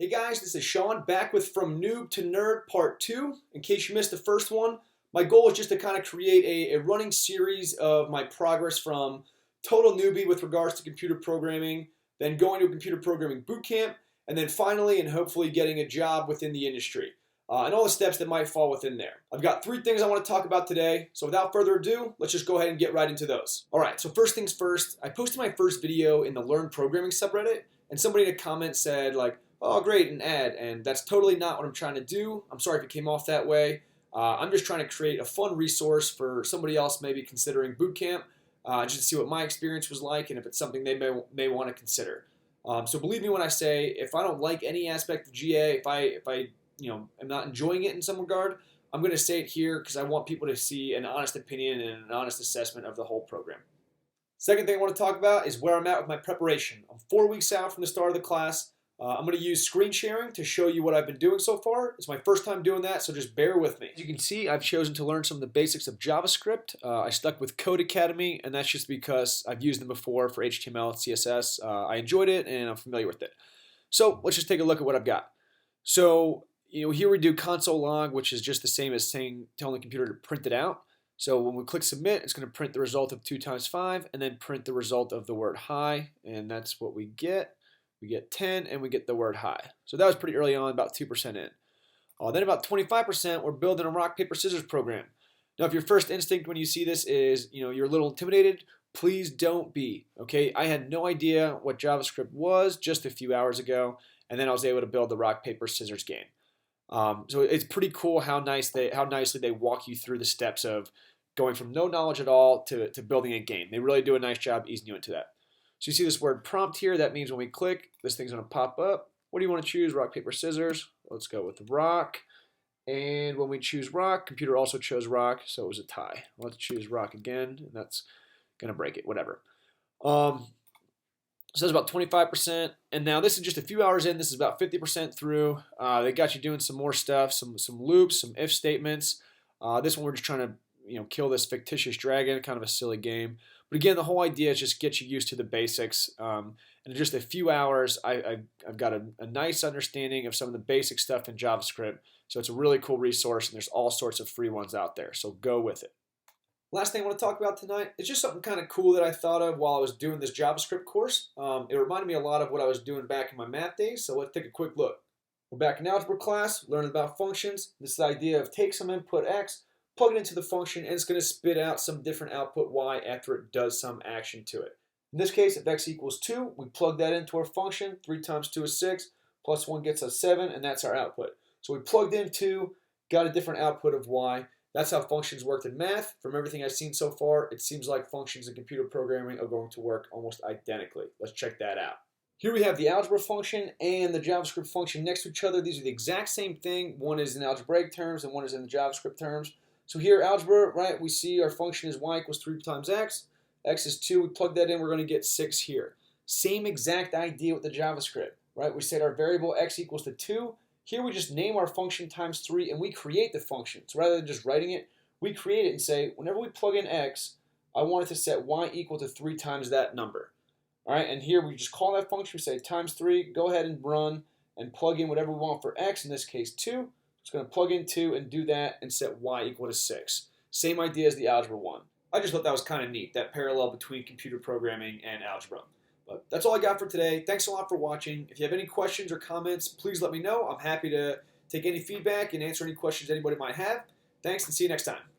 Hey guys, this is Sean back with From Noob to Nerd Part 2. In case you missed the first one, my goal is just to kind of create a running series of my progress from total newbie with regards to computer programming, then going to a computer programming bootcamp, and then finally and hopefully getting a job within the industry. And all the steps that might fall within there. I've got 3 things I want to talk about today, so without further ado, let's just go ahead and get right into those. Alright, so first things first, I posted my first video in the Learn Programming subreddit, and somebody in a comment said like, oh great, an ad, and that's totally not what I'm trying to do. I'm sorry if it came off that way. I'm just trying to create a fun resource for somebody else maybe considering bootcamp, just to see what my experience was like and if it's something they may want to consider. So believe me when I say, if I don't like any aspect of GA, if I am not enjoying it in some regard, I'm going to say it here because I want people to see an honest opinion and an honest assessment of the whole program. Second thing I want to talk about is where I'm at with my preparation. I'm 4 weeks out from the start of the class. I'm going to use screen sharing to show you what I've been doing so far. It's my first time doing that, so just bear with me. As you can see, I've chosen to learn some of the basics of JavaScript. I stuck with Code Academy, and that's just because I've used them before for HTML and CSS. I enjoyed it, and I'm familiar with it. So let's just take a look at what I've got. So here we do console log, which is just the same as telling the computer to print it out. So when we click submit, it's going to print the result of 2 times 5, and then print the result of the word hi, and that's what we get. We get 10 and we get the word hi. So that was pretty early on, about 2% in. Then about 25%, we're building a rock, paper, scissors program. Now if your first instinct when you see this is, you're a little intimidated, please don't be, okay? I had no idea what JavaScript was just a few hours ago, and then I was able to build the rock, paper, scissors game. So it's pretty cool how nicely they walk you through the steps of going from no knowledge at all to building a game. They really do a nice job easing you into that. So you see this word prompt here. That means when we click, this thing's going to pop up. What do you want to choose? Rock, paper, scissors. Let's go with rock. And when we choose rock, computer also chose rock, so it was a tie. Let's choose rock again, and that's going to break it, whatever. So that's about 25%. And now this is just a few hours in. This is about 50% through. They got you doing some more stuff, some loops, some if statements. This one we're just trying to kill this fictitious dragon, kind of a silly game. But again, the whole idea is just get you used to the basics. And in just a few hours, I've got a nice understanding of some of the basic stuff in JavaScript. So it's a really cool resource, and there's all sorts of free ones out there. So go with it. Last thing I want to talk about tonight is just something kind of cool that I thought of while I was doing this JavaScript course. It reminded me a lot of what I was doing back in my math days. So let's take a quick look. We're back in algebra class, learning about functions. This idea of take some input x, plug it into the function, and it's going to spit out some different output y after it does some action to it. In this case, if x equals 2, we plug that into our function. 3 times 2 is 6, plus 1 gets us 7, and that's our output. So we plugged in 2, got a different output of y. That's how functions worked in math. From everything I've seen so far, it seems like functions in computer programming are going to work almost identically. Let's check that out. Here we have the algebra function and the JavaScript function next to each other. These are the exact same thing. One is in algebraic terms and one is in the JavaScript terms. So here, algebra, right, we see our function is y equals 3 times x. X is 2. We plug that in, we're going to get 6 here. Same exact idea with the JavaScript, right? We said our variable x equals to 2. Here we just name our function times 3, and we create the function. So rather than just writing it, we create it and say, whenever we plug in x, I want it to set y equal to 3 times that number. All right, and here we just call that function. We say times 3. Go ahead and run and plug in whatever we want for x, in this case 2. It's going to plug in 2 and do that and set y equal to 6. Same idea as the algebra one. I just thought that was kind of neat, that parallel between computer programming and algebra. But that's all I got for today. Thanks a lot for watching. If you have any questions or comments, please let me know. I'm happy to take any feedback and answer any questions anybody might have. Thanks, and see you next time.